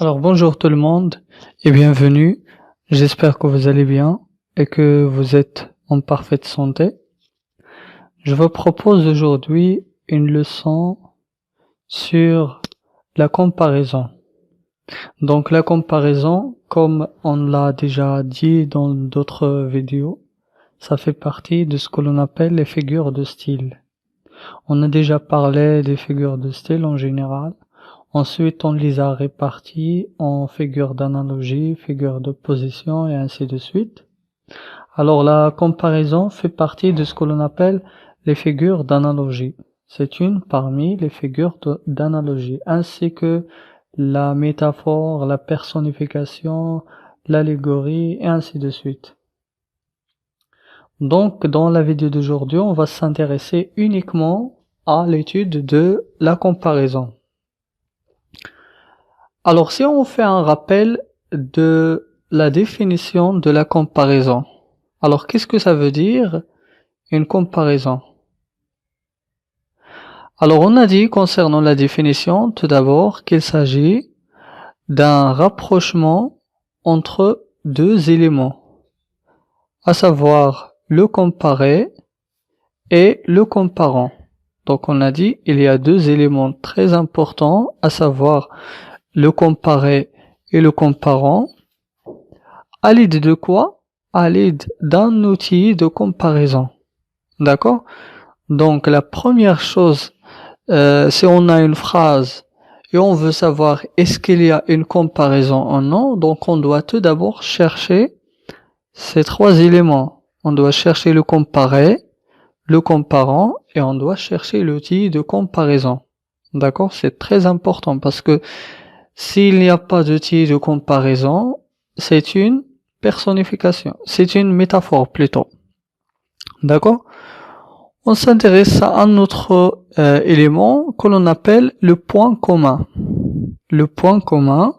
Alors bonjour tout le monde et bienvenue. J'espère que vous allez bien et que vous êtes en parfaite santé. Je vous propose aujourd'hui une leçon sur la comparaison. Donc la comparaison, comme on l'a déjà dit dans d'autres vidéos, ça fait partie de ce que l'on appelle les figures de style. On a déjà parlé des figures de style en général. Ensuite, on les a réparties en figures d'analogie, figures d'opposition et ainsi de suite. Alors, la comparaison fait partie de ce que l'on appelle les figures d'analogie. C'est une parmi les figures d'analogie, ainsi que la métaphore, la personnification, l'allégorie et ainsi de suite. Donc, dans la vidéo d'aujourd'hui, on va s'intéresser uniquement à l'étude de la comparaison. Alors, si on fait un rappel de la définition de la comparaison, alors qu'est-ce que ça veut dire une comparaison? Alors, on a dit concernant la définition, tout d'abord, qu'il s'agit d'un rapprochement entre deux éléments, à savoir le comparé et le comparant. Donc, on a dit il y a deux éléments très importants, à savoir le comparé et le comparant, à l'aide de quoi? À l'aide d'un outil de comparaison. D'accord? Donc la première chose, si on a une phrase et on veut savoir est-ce qu'il y a une comparaison ou non, donc on doit tout d'abord chercher ces trois éléments. On doit chercher le comparé, le comparant et on doit chercher l'outil de comparaison. D'accord? C'est très important parce que s'il n'y a pas d'outil de comparaison, c'est une personnification, c'est une métaphore plutôt. D'accord? On s'intéresse à un autre élément que l'on appelle le point commun. Le point commun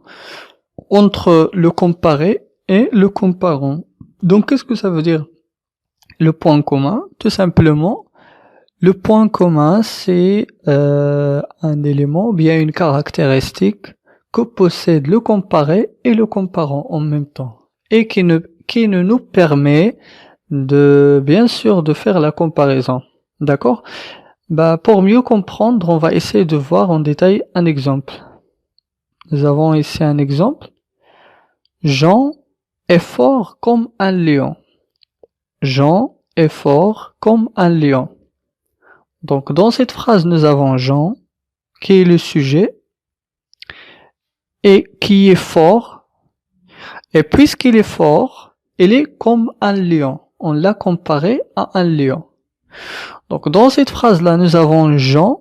entre le comparé et le comparant. Donc qu'est-ce que ça veut dire? Le point commun, tout simplement, le point commun c'est un élément, bien une caractéristique que possède le comparé et le comparant en même temps et qui ne nous permet de bien sûr de faire la comparaison. D'accord? Pour mieux comprendre, on va essayer de voir en détail un exemple. Nous avons ici un exemple. Jean est fort comme un lion. Jean est fort comme un lion. Donc dans cette phrase, nous avons Jean qui est le sujet et qui est fort. Et puisqu'il est fort, il est comme un lion. On l'a comparé à un lion. Donc dans cette phrase-là, nous avons Jean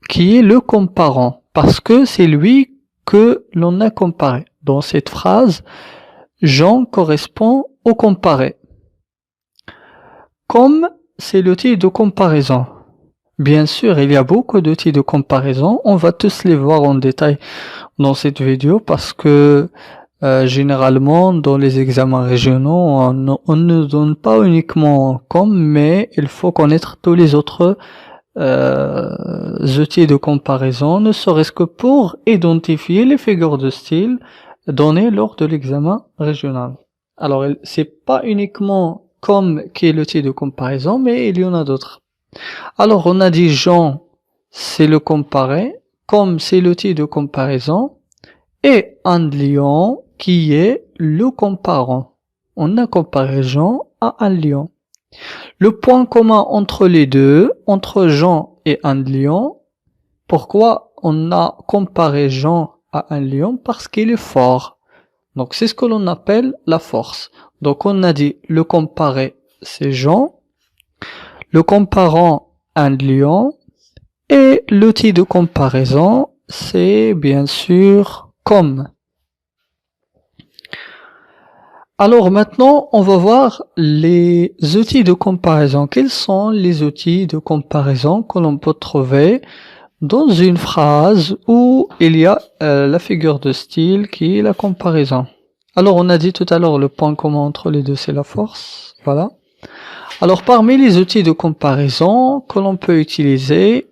qui est le comparant parce que c'est lui que l'on a comparé. Dans cette phrase, Jean correspond au comparé. Comme c'est l'outil de comparaison. Bien sûr, il y a beaucoup d'outils de comparaison. On va tous les voir en détail dans cette vidéo parce que généralement dans les examens régionaux on ne donne pas uniquement comme, mais il faut connaître tous les autres outils de comparaison, ne serait-ce que pour identifier les figures de style données lors de l'examen régional. Alors c'est pas uniquement comme qui est l'outil de comparaison, mais il y en a d'autres. Alors on a dit Jean c'est le comparé, comme c'est l'outil de comparaison, et un lion qui est le comparant. On a comparé Jean à un lion. Le point commun entre les deux, entre Jean et un lion, pourquoi on a comparé Jean à un lion? Parce qu'il est fort. Donc c'est ce que l'on appelle la force. Donc on a dit le comparé c'est Jean, le comparant un lion, et l'outil de comparaison c'est bien sûr comme. Alors maintenant, on va voir les outils de comparaison. Quels sont les outils de comparaison que l'on peut trouver dans une phrase où il y a la figure de style qui est la comparaison? Alors on a dit tout à l'heure le point commun entre les deux c'est la force. Voilà. Alors parmi les outils de comparaison que l'on peut utiliser,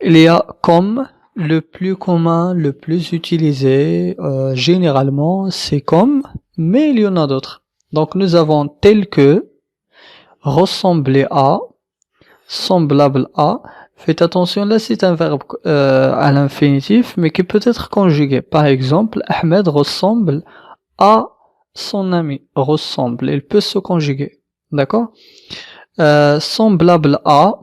il y a comme, le plus commun, le plus utilisé, généralement, c'est comme, mais il y en a d'autres. Donc, nous avons tel que, ressembler à, semblable à. Faites attention, là, c'est un verbe à l'infinitif, mais qui peut être conjugué. Par exemple, Ahmed ressemble à son ami. Ressemble, il peut se conjuguer. D'accord? Semblable à,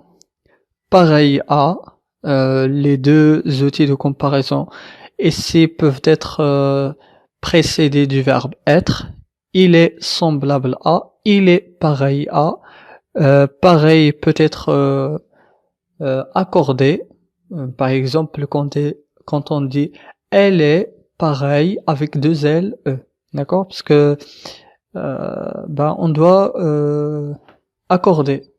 pareil à, les deux outils de comparaison ici peuvent être précédés du verbe être. Il est semblable à, il est pareil à, pareil peut être accordé. Par exemple, quand on dit elle est pareille avec deux L, E. D'accord? Parce que on doit accorder.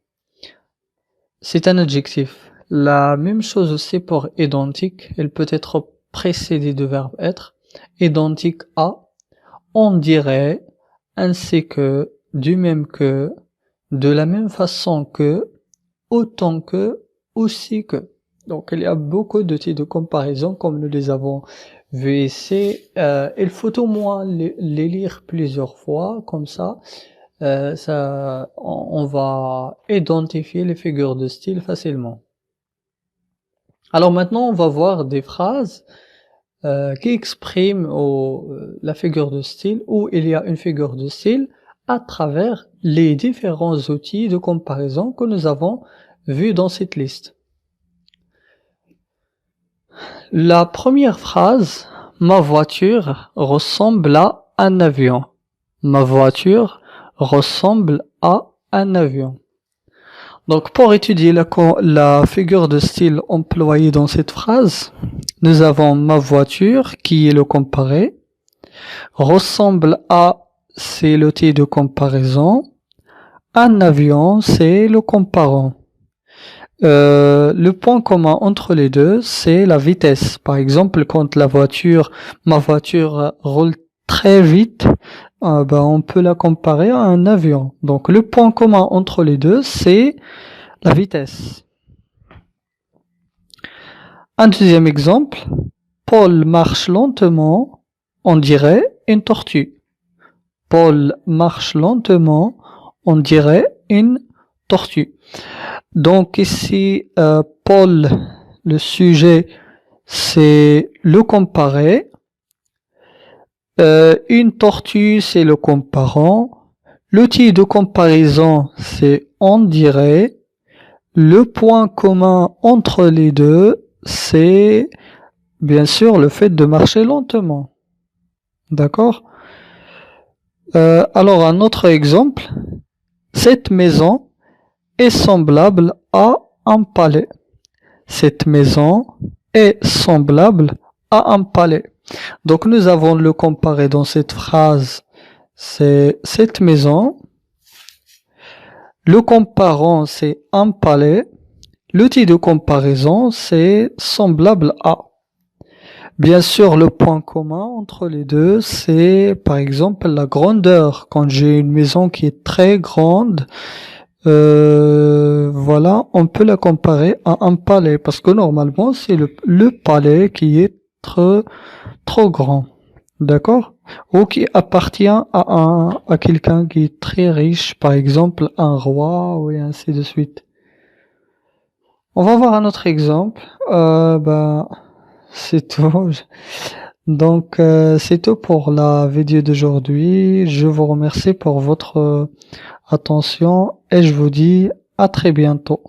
C'est un adjectif. La même chose aussi pour identique. Elle peut être précédée du verbe être. Identique à, on dirait, ainsi que, du même que, de la même façon que, autant que, aussi que. Donc il y a beaucoup de types de comparaison comme nous les avons vus ici. Il faut au moins les lire plusieurs fois, comme ça, on va identifier les figures de style facilement. Alors maintenant, on va voir des phrases qui expriment la figure de style, où il y a une figure de style à travers les différents outils de comparaison que nous avons vus dans cette liste. La première phrase, ma voiture ressemble à un avion. Ma voiture ressemble à un avion. Donc, pour étudier la figure de style employée dans cette phrase, nous avons ma voiture qui est le comparé. Ressemble à, c'est l'outil de comparaison. Un avion, c'est le comparant. Le point commun entre les deux, c'est la vitesse. Par exemple, quand ma voiture roule très vite, on peut la comparer à un avion. Donc, le point commun entre les deux, c'est la vitesse. Un deuxième exemple, Paul marche lentement, on dirait une tortue. Paul marche lentement, on dirait une tortue. Donc ici, Paul, le sujet, c'est le comparé. Une tortue, c'est le comparant. L'outil de comparaison, c'est on dirait. Le point commun entre les deux, c'est bien sûr le fait de marcher lentement. D'accord? Alors un autre exemple, cette maison est semblable à un palais. Cette maison est semblable à un palais. Donc nous avons le comparé dans cette phrase, c'est cette maison. Le comparant, c'est un palais. L'outil de comparaison, c'est semblable à. Bien sûr, le point commun entre les deux, c'est par exemple la grandeur. Quand j'ai une maison qui est très grande, voilà, on peut la comparer à un palais parce que normalement c'est le palais qui est trop grand, d'accord, ou qui appartient à quelqu'un qui est très riche, par exemple un roi, ou ainsi de suite. On va voir un autre exemple. C'est tout. Donc c'est tout pour la vidéo d'aujourd'hui. Je vous remercie pour votre attention et je vous dis à très bientôt.